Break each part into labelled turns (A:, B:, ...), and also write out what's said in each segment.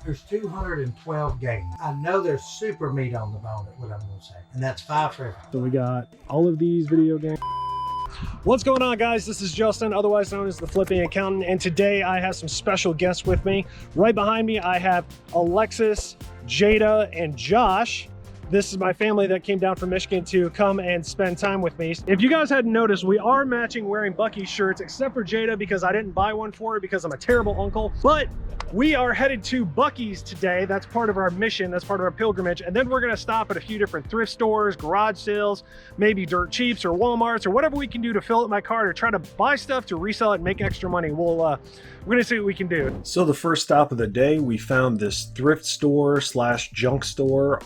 A: There's 212 games. I know there's super meat on the bone, is what I'm going to say. And that's 5 for everyone.
B: So we got all of these video games. What's going on, guys? This is Justin, otherwise known as the Flipping Accountant, and today I have some special guests with me. Right behind me, I have Alexis, Jada, and Josh. This is my family that came down from Michigan to come and spend time with me. If you guys hadn't noticed, we are matching wearing Buc-ee's shirts, except for Jada because I didn't buy one for her because I'm a terrible uncle. But we are headed to Buc-ee's today. That's part of our mission. That's part of our pilgrimage. And then we're going to stop at a few different thrift stores, garage sales, maybe dirt cheaps or Walmarts or whatever we can do to fill up my cart or try to buy stuff to resell it and make extra money. We're going to see what we can do. So the first stop of the day, we found this thrift store slash junk store.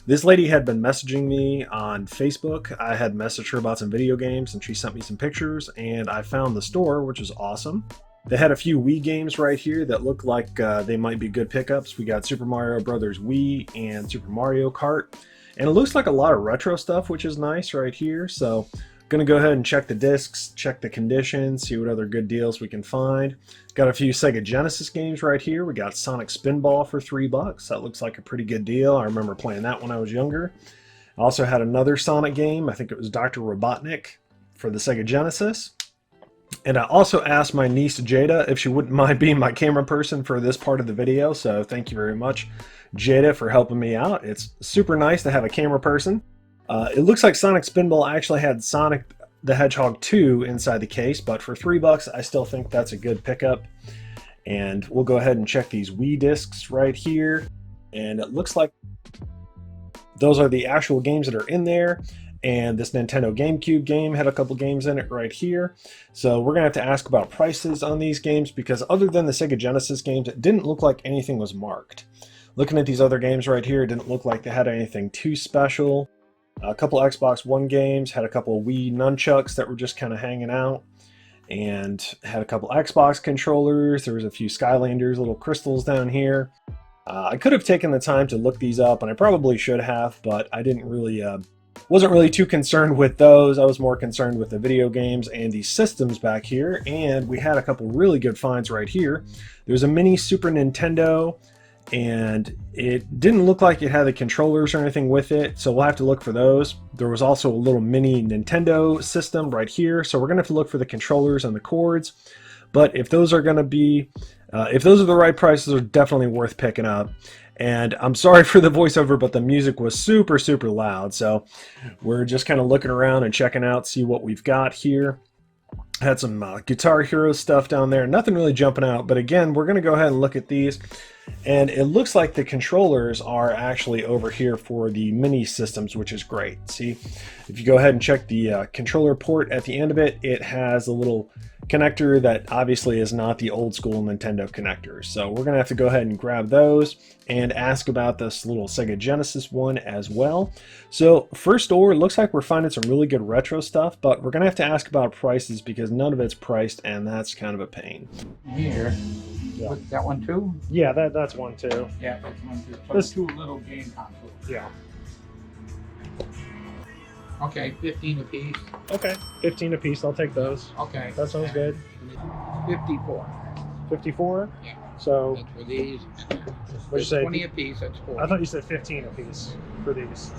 B: This lady had been messaging me on Facebook. I had messaged her about some video games and she sent me some pictures, and I found the store, which is awesome. They had a few Wii games right here that look like they might be good pickups. We got Super Mario Brothers Wii and Super Mario Kart. And it looks like a lot of retro stuff, which is nice right here. So gonna go ahead and check the discs, check the condition, see what other good deals we can find. Got a few Sega Genesis games right here. We got Sonic Spinball for $3. That looks like a pretty good deal. I remember playing that when I was younger. I also had another Sonic game. I think it was Dr. Robotnik for the Sega Genesis. And I also asked my niece Jada if she wouldn't mind being my camera person for this part of the video. So thank you very much, Jada, for helping me out. It's super nice to have a camera person. It looks like Sonic Spinball actually had Sonic the Hedgehog 2 inside the case, but for $3, I still think that's a good pickup. And we'll go ahead and check these Wii discs right here. And it looks like those are the actual games that are in there. And this Nintendo GameCube game had a couple games in it right here. So we're going to have to ask about prices on these games, because other than the Sega Genesis games, it didn't look like anything was marked. Looking at these other games right here, it didn't look like they had anything too special. A couple Xbox One games, had a couple Wii nunchucks that were just kind of hanging out, and had a couple Xbox controllers. There was a few Skylanders, little crystals down here. I could have taken the time to look these up, and I probably should have, but I didn't really, wasn't really too concerned with those. I was more concerned with the video games and the systems back here, and we had a couple really good finds right here. There's a mini Super Nintendo, and it didn't look like it had the controllers or anything with it, so we'll have to look for those. There was also a little mini Nintendo system right here, so we're gonna have to look for the controllers and the cords. But if those are gonna be, if those are the right prices, they're definitely worth picking up. And I'm sorry for the voiceover, but the music was super, super loud, so we're just kind of looking around and checking out, see what we've got here. Had some Guitar Hero stuff down there, nothing really jumping out, but again, we're gonna go ahead and look at these. And it looks like the controllers are actually over here for the mini systems, which is great. See, if you go ahead and check the controller port at the end of it, it has a little connector that obviously is not the old school Nintendo connectors. So we're gonna have to go ahead and grab those and ask about this little Sega Genesis one as well. So first store, it looks like we're finding some really good retro stuff, but we're gonna have to ask about prices because none of it's priced, and that's kind of a pain.
C: Here.
B: Yeah.
C: That one too?
B: Yeah, that's one too.
C: Yeah, that's one too. So
B: This-
C: two little game consoles.
B: Yeah.
C: Okay, 15 apiece.
B: Okay, 15 a piece. I'll take those.
C: Okay.
B: That sounds good.
C: 54.
B: 54.
C: Yeah.
B: So
C: That's for these.
B: what'd you say?
C: 20 apiece, that's 40.
B: I thought you said 15 a piece for these.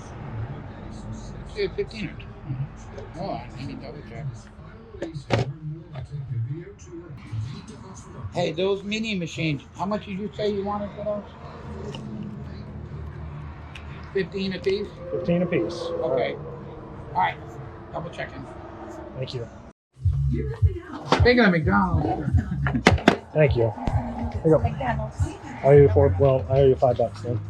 C: Yeah, 15. Oh, I need to double check. Hey, those mini machines, how much did you say you wanted for those? 15 apiece?
B: 15 a piece.
C: Okay. All right. Double checking.
B: Thank you.
C: Speaking of McDonald's.
B: Thank you. Here you go.
D: McDonald's.
B: I owe you I owe you $5 then.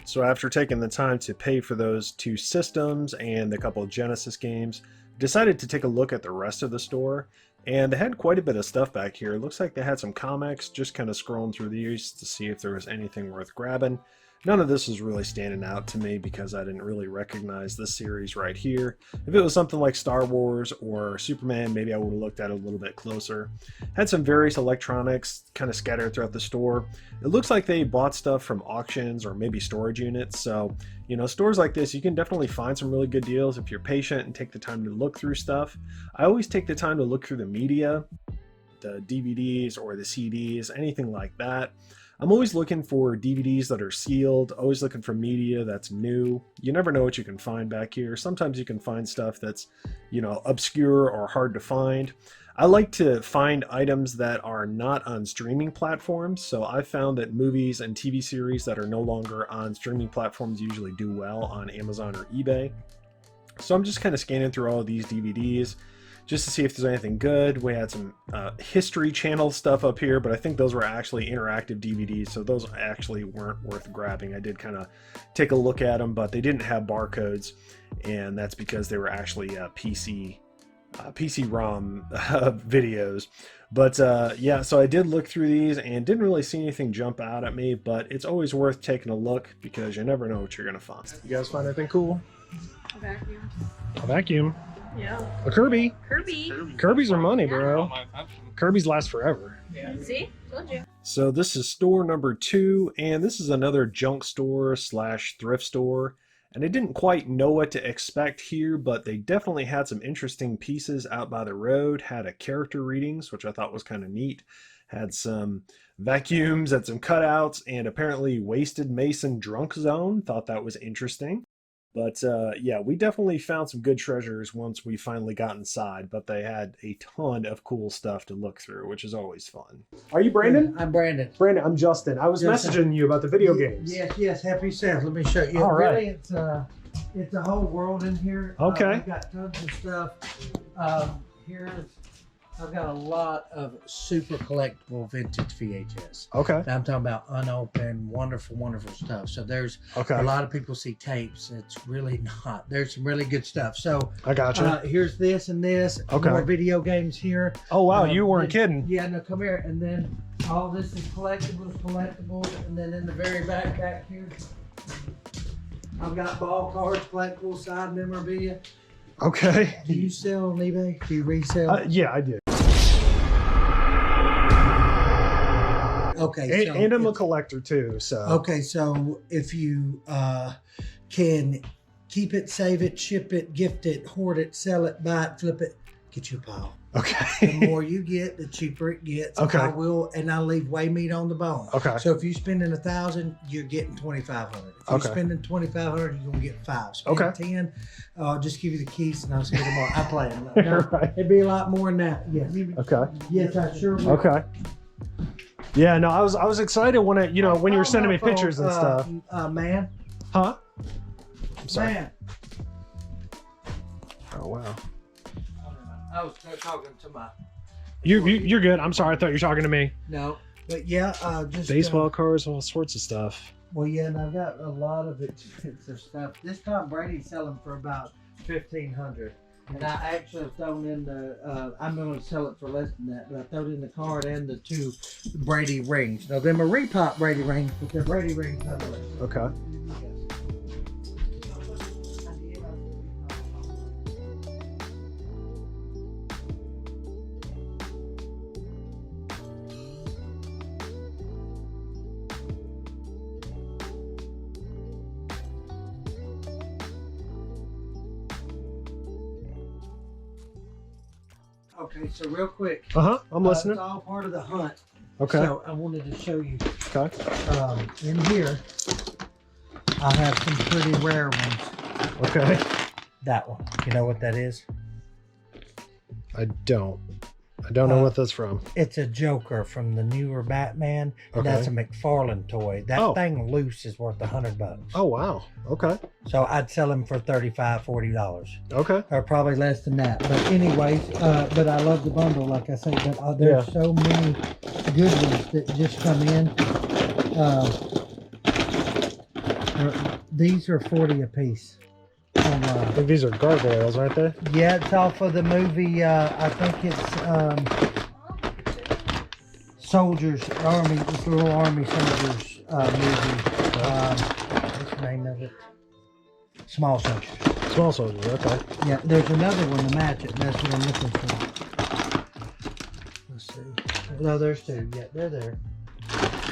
B: So after taking the time to pay for those two systems and a couple of Genesis games, decided to take a look at the rest of the store, and they had quite a bit of stuff back here. It looks like they had some comics, just kind of scrolling through these to see if there was anything worth grabbing. None of this was really standing out to me because I didn't really recognize this series right here. If it was something like Star Wars or Superman, maybe I would have looked at it a little bit closer. Had some various electronics kind of scattered throughout the store. It looks like they bought stuff from auctions or maybe storage units. So, you know, stores like this, you can definitely find some really good deals if you're patient and take the time to look through stuff. I always take the time to look through the media the DVDs or the CDs, anything like that. I'm always looking for DVDs that are sealed, always looking for media that's new. You never know what you can find back here. Sometimes you can find stuff that's, you know, obscure or hard to find. I like to find items that are not on streaming platforms. So I found that movies and TV series that are no longer on streaming platforms usually do well on Amazon or eBay. So I'm just kind of scanning through all of these DVDs just to see if there's anything good. We had some History Channel stuff up here, but I think those were actually interactive DVDs, so those actually weren't worth grabbing. I did kind of take a look at them, but they didn't have barcodes, and that's because they were actually PC-ROM videos. But yeah, so I did look through these and didn't really see anything jump out at me, but it's always worth taking a look because you never know what you're going to find. You guys find anything cool?
D: A vacuum.
B: A vacuum?
D: Yeah.
B: A Kirby?
D: Kirby.
B: Kirby's are money, bro. Kirby's last forever.
D: Yeah. See? Told you.
B: So this is store number 2, and this is another junk store / thrift store. And I didn't quite know what to expect here, but they definitely had some interesting pieces out by the road. Had a character readings, which I thought was kind of neat. Had some vacuums, had some cutouts, and apparently Wasted Mason Drunk Zone. Thought that was interesting. But yeah, we definitely found some good treasures once we finally got inside, but they had a ton of cool stuff to look through, which is always fun. Are you Brandon?
A: I'm Brandon.
B: Brandon, I'm Justin. I was messaging you about the video games.
A: Yes, happy sales. Let me show you.
B: All right.
A: Really, it's a whole world in here.
B: Okay.
A: I've got tons of stuff. I've got a lot of super collectible vintage VHS.
B: Okay.
A: And I'm talking about unopened, wonderful, wonderful stuff. So there's
B: Okay.
A: a lot of people see tapes. It's really not. There's some really good stuff. So
B: I gotcha.
A: Here's this and this.
B: Okay.
A: More video games here.
B: Oh wow, you weren't kidding.
A: Yeah, no, come here. And then all this is collectibles. And then in the very back here, I've got ball cards, collectibles, side memorabilia.
B: Okay.
A: Do you sell on eBay? Do you resell?
B: Yeah, I did.
A: Okay.
B: And I'm a collector too, so.
A: Okay, so if you can keep it, save it, ship it, gift it, hoard it, sell it, buy it, flip it, get you a pile.
B: Okay.
A: The more you get, the cheaper it gets.
B: Okay.
A: I'll leave way meat on the bone.
B: Okay.
A: So if you're spending $1,000, you're getting $2,500. If you're spending $2,500, you're gonna get $5. Spend 10. I'll just give you the keys and I'll see you tomorrow. I play them. No,
B: Right.
A: It'd be a lot more than that. Yes.
B: Okay.
A: Yes, I sure will.
B: Okay. Yeah, no, I was excited when when you were sending me pictures and stuff.
A: Man.
B: Huh? I'm sorry.
A: Man.
B: Oh wow.
A: I was talking to my.
B: You're good. I'm sorry. I thought you were talking to me.
A: No, but yeah, just
B: Baseball cards, all sorts of stuff.
A: Well, yeah, and I've got a lot of expensive stuff. This Tom Brady's selling for about $1,500, and I actually have thrown in the. I'm going to sell it for less than that, but I thrown in the card and the 2 Brady rings. Now them are repop Brady rings, but they're Brady rings nonetheless.
B: Okay.
A: Okay, so real quick.
B: I'm listening.
A: It's all part of the hunt.
B: Okay.
A: So I wanted to show you.
B: Okay.
A: In here, I have some pretty rare ones.
B: Okay.
A: That one. You know what that is?
B: I don't know what that's from.
A: It's a Joker from the newer Batman. And
B: Okay.
A: that's a McFarlane toy. That thing loose is worth $100.
B: Oh wow. Okay.
A: So I'd sell him for $35, $40.
B: Okay.
A: Or probably less than that. But anyways, but I love the bundle, like I say. But there's so many good ones that just come in. These are $40 a piece.
B: I think these are gargoyles, aren't they?
A: Yeah, it's off of the movie. I think it's Soldiers Army. This little Army Soldiers movie. What's the name of it? Small Soldiers.
B: Small soldiers. Okay.
A: Yeah, there's another one to match it. And that's what I'm looking for. Let's see. No, there's 2. Yeah, they're there.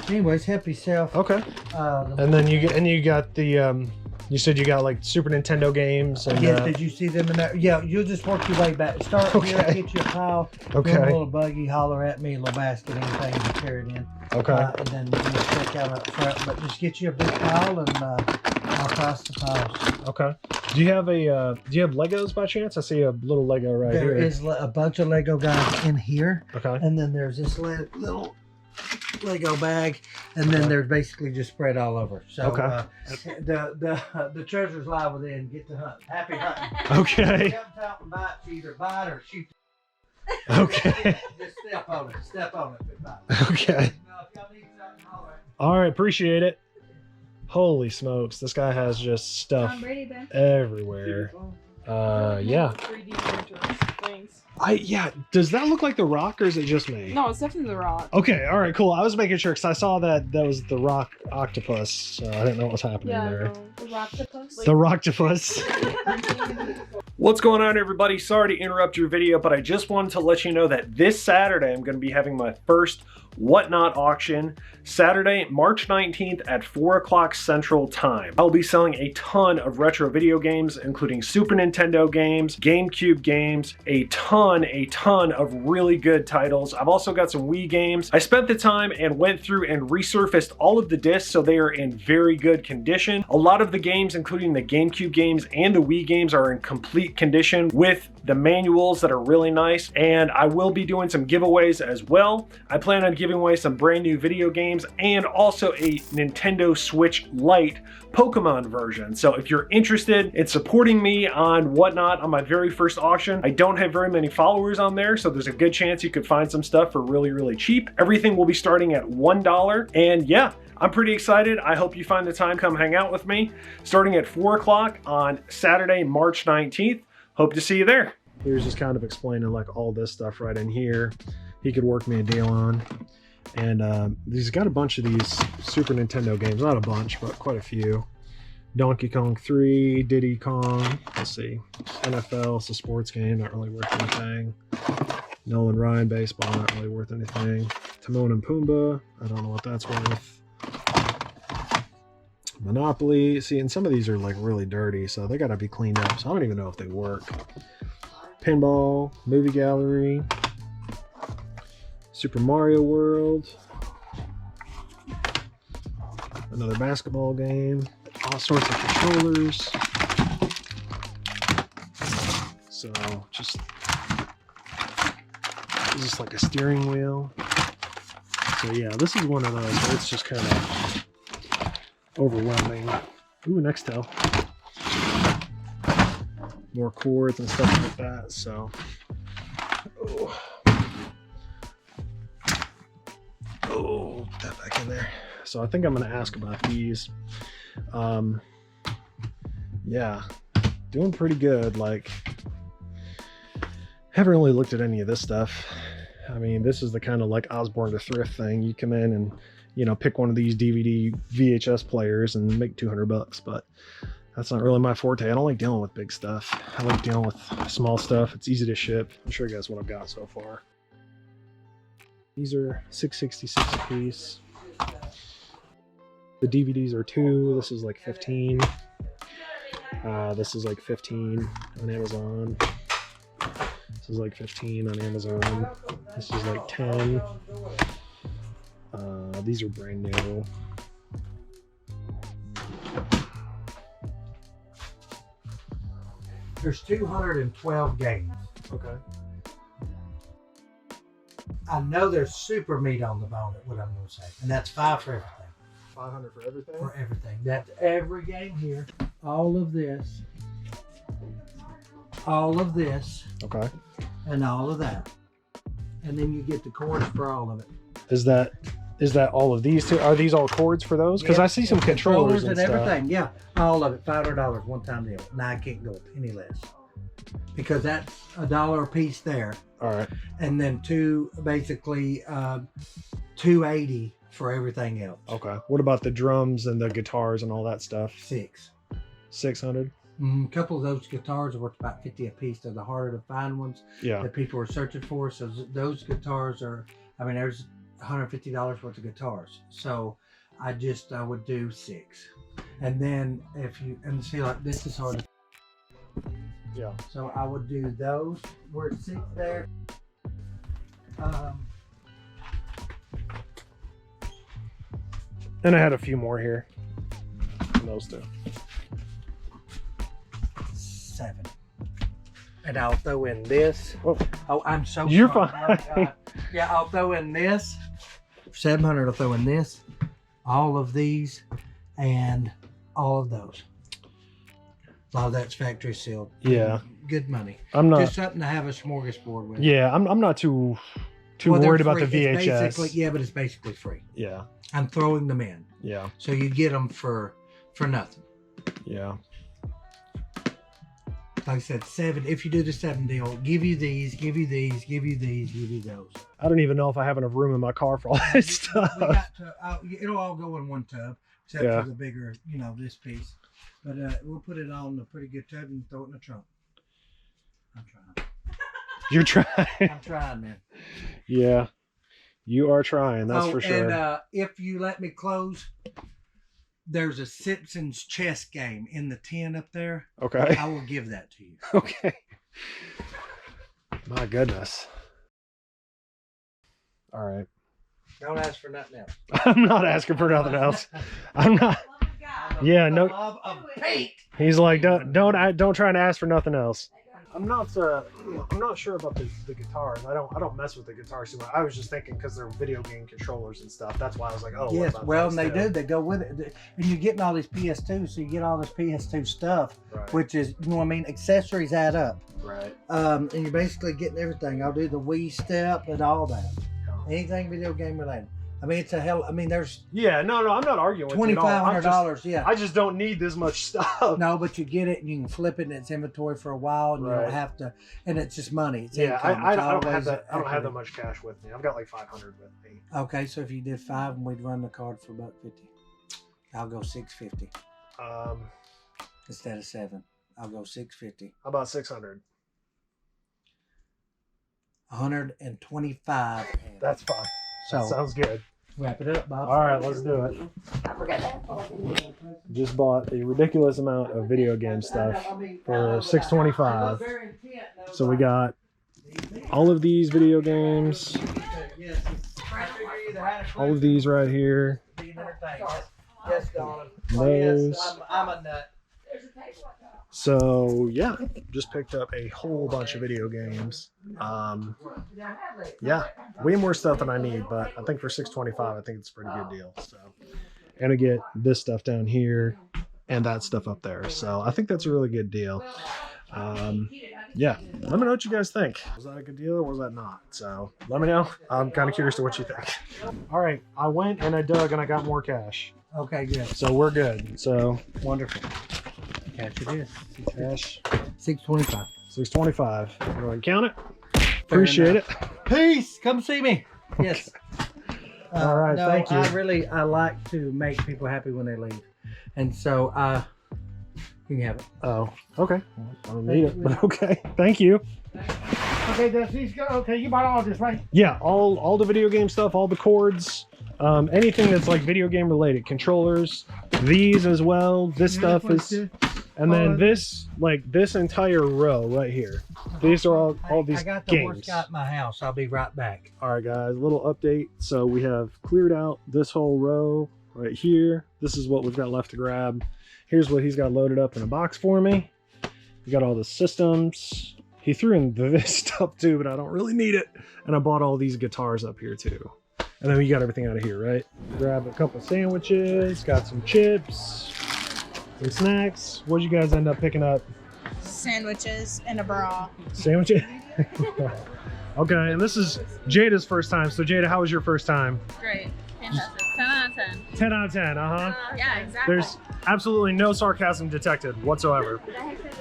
A: Anyways, help yourself.
B: Okay. And then you got the You said you got like Super Nintendo games and
A: Yes, did you see them in there? Yeah, you'll just work your way back. Start here,
B: Okay.
A: get your pile.
B: Okay.
A: Build a little buggy, holler at me, a little basket, anything to carry it in.
B: Okay.
A: And then you just check out up front. But just get you a big pile and I'll price the piles.
B: Okay. Do you have Legos by chance? I see a little Lego right
A: There
B: here.
A: is a bunch of Lego guys in here.
B: Okay.
A: And then there's this little Lego bag, and then they're basically just spread all over. So the treasures lie within. Get to hunt. Happy hunting.
B: Okay.
A: Jump out and bite, you either bite or shoot.
B: Okay.
A: Just step on it. Step on it. Bite.
B: Okay.
A: No, if y'all need something, holler at me.
B: All right, appreciate it. Holy smokes, this guy has just stuff
D: Tom Brady, Ben.
B: everywhere. Yeah.
E: 3D printers. Thanks.
B: Does that look like The Rock or is it just me?
E: No, it's definitely The Rock.
B: Okay, all right, cool. I was making sure because I saw that was The Rock octopus, so I didn't know what was happening there.
E: No.
D: The Rocktopus.
B: The Rocktopus. What's going on, everybody? Sorry to interrupt your video, but I just wanted to let you know that this Saturday I'm going to be having my first Whatnot auction, Saturday, March 19th at 4 o'clock Central Time. I'll be selling a ton of retro video games, including Super Nintendo games, GameCube games, a ton of really good titles. I've also got some Wii games. I spent the time and went through and resurfaced all of the discs so they are in very good condition. A lot of the games, including the GameCube games and the Wii games, are in complete condition with the manuals that are really nice, and I will be doing some giveaways as well. I plan on giving away some brand new video games and also a Nintendo Switch Lite Pokemon version. So if you're interested in supporting me on Whatnot on my very first auction, I don't have very many followers on there, so there's a good chance you could find some stuff for really cheap. Everything will be starting at $1, and yeah, I'm pretty excited. I hope you find the time, come hang out with me, starting at 4 o'clock on Saturday, March 19th. Hope to see you there. He was just kind of explaining like all this stuff right in here. He could work me a deal on. And he's got a bunch of these Super Nintendo games. Not a bunch, but quite a few. Donkey Kong 3, Diddy Kong. Let's see. NFL, it's a sports game, not really worth anything. Nolan Ryan baseball, not really worth anything. Timon and Pumbaa, I don't know what that's worth. Monopoly. See, and some of these are like really dirty, so they gotta be cleaned up. So I don't even know if they work. Pinball, Movie Gallery, Super Mario World, another basketball game, all sorts of controllers. So just like a steering wheel. So yeah, this is one of those where it's just kind of overwhelming. Ooh, Nextel. More cords and stuff like that. So, oh, put that back in there. So I think I'm going to ask about these. Yeah, doing pretty good. Like, haven't really looked at any of this stuff. I mean, this is the kind of like Osborne to Thrift thing. You come in and, you know, pick one of these DVD VHS players and make $200, but that's not really my forte. I don't like dealing with big stuff. I like dealing with small stuff. It's easy to ship. I'll show you guys what I've got so far. These are $6.66 a piece. The DVDs are $2. This is like $15. This is like $15 on Amazon. This is like $15 on Amazon. This is like $10. These are brand new.
A: There's 212 games.
B: Okay.
A: I know there's super meat on the bone, what I'm going to say. And that's $5 for everything.
B: $500 for everything?
A: For everything. That's every game here. All of this. All of this.
B: Okay.
A: And all of that. And then you get the cords for all of it.
B: Is that all of these two? Are these all cords for those? Because I see some controllers and stuff.
A: everything. Yeah, all of it. $500 one time deal. Now I can't go a penny less because that's $1 a piece there.
B: All right.
A: And then basically $280 for everything else.
B: Okay. What about the drums and the guitars and all that stuff? $600.
A: A couple of those guitars are worth about $50 a piece. They're the harder to find ones that people are searching for. So those guitars are, I mean, there's $150 worth of guitars. So I would do $6. And then if you, and see like this is hard.
B: Yeah.
A: So I would do those where it sits there.
B: And I had a few more here. And those two.
A: 7. And I'll throw in this. Oh, I'm so
B: You're
A: sorry.
B: fine.
A: Yeah, I'll throw in this. 700, I'll throw in this. All of these and all of those. A lot of that's factory sealed.
B: Yeah.
A: Good money.
B: I'm not.
A: Just something to have a smorgasbord with.
B: Yeah, I'm not too
A: Well, they're
B: worried about the
A: free. It's
B: VHS.
A: basically, yeah, but it's basically free.
B: Yeah.
A: I'm throwing them in.
B: Yeah.
A: So you get them for nothing.
B: Yeah.
A: Like I said, 7. If you do the 7 deal, give you these, give you these, give you these, give you those.
B: I don't even know if I have enough room in my car for all that stuff.
A: We got to, it'll all go in one tub, except
B: Yeah.
A: for the bigger, you know, this piece. But we'll put it all in a pretty good tub and throw it in the trunk. I'm trying.
B: You're trying.
A: I'm trying, man.
B: Yeah. You are trying, that's for sure.
A: And if you let me close, there's a Simpsons chess game in the tin up there.
B: Okay.
A: I will give that to you.
B: Okay. My goodness. All right.
A: Don't ask for nothing else.
B: I'm not asking for nothing else. I'm not. Yeah,
A: The
B: no.
A: love of paint.
B: He's like, don't try and ask for nothing else. I'm not sure about the guitars. I don't mess with the guitars too much. I was just thinking because they're video game controllers and stuff. That's why I was like, oh. what
A: Yes,
B: about
A: well,
B: this
A: and they
B: too?
A: do. They go with it. And you're getting all these PS2, so you get all this PS2 stuff,
B: Right.
A: which is, you know what I mean? Accessories add up.
B: Right.
A: And you're basically getting everything. I'll do the Wii step and all that. Anything video game related. I mean, it's a hell. I mean, there's
B: Yeah, no, I'm not arguing with you at all. I'm
A: $2,500. Yeah.
B: I just don't need this much stuff.
A: No, but you get it and you can flip it in its inventory for a while, and you
B: Right.
A: don't have to. And it's just money. It's
B: Yeah,
A: income.
B: I
A: It's
B: don't have
A: always
B: that. I don't have that
A: equity.
B: much cash with me. I've got like 500 with me.
A: Okay, so if you did 5, and we'd run the card for $1.50, I'll go $6.50 instead of 7. I'll go $6.50.
B: How about 600?
A: 125.
B: That's fine.
A: So
B: That sounds good.
A: wrap it up, Bob.
B: All right, let's do it. Just bought a ridiculous amount of video game stuff for $6.25. So we got all of these video games, all of these right here.
A: Yes, Donna.
B: Those.
A: I'm a nut.
B: So yeah, just picked up a whole bunch of video games. Yeah, way more stuff than I need, but I think for $6.25, I think it's a pretty good deal. So, and I get this stuff down here and that stuff up there. So I think that's a really good deal. Yeah, let me know what you guys think. Was that a good deal or was that not? So let me know. I'm kind of curious to what you think. All right, I went and I dug and I got more cash.
A: Okay, good.
B: So we're good. So
A: Wonderful. Cash it is.
B: cash,
A: $6.25.
B: $6.25. Go ahead and count it. Appreciate it.
A: Peace. Come see me. Yes.
B: All right,
A: no,
B: thank you.
A: I like to make people happy when they leave, and so you can have it.
B: Oh, okay. I don't need it, but okay. Thank you.
A: Okay, okay, you bought all this, right?
B: Yeah, all the video game stuff, all the cords, anything that's like video game related, controllers, these as well. This stuff is, and then this entire row right here. These are all these
A: I got the horse
B: games.
A: got in my house. I'll be right back.
B: All right, guys, a little update. So we have cleared out this whole row right here. This is what we've got left to grab. Here's what he's got loaded up in a box for me. We got all the systems. He threw in this stuff too, but I don't really need it. And I bought all these guitars up here too. And then we got everything out of here, right? Grab a couple sandwiches, got some chips, some snacks. What'd you guys end up picking up?
D: Sandwiches and a bra.
B: Sandwiches? Okay, and this is Jada's first time. So Jada, how was your first time?
D: Great. Fantastic. 10 out of 10.
B: 10 out of 10, uh-huh.
D: Yeah, exactly.
B: There's absolutely no sarcasm detected whatsoever.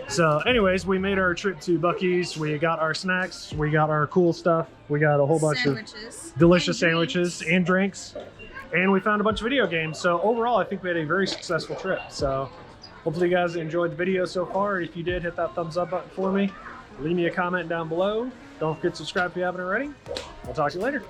B: So anyways, we made our trip to Buc-ee's. We got our snacks. We got our cool stuff. We got a whole bunch of delicious sandwiches and drinks. And we found a bunch of video games. So overall, I think we had a very successful trip. So hopefully you guys enjoyed the video so far. If you did, hit that thumbs up button for me. Leave me a comment down below. Don't forget to subscribe if you haven't already. I'll talk to you later.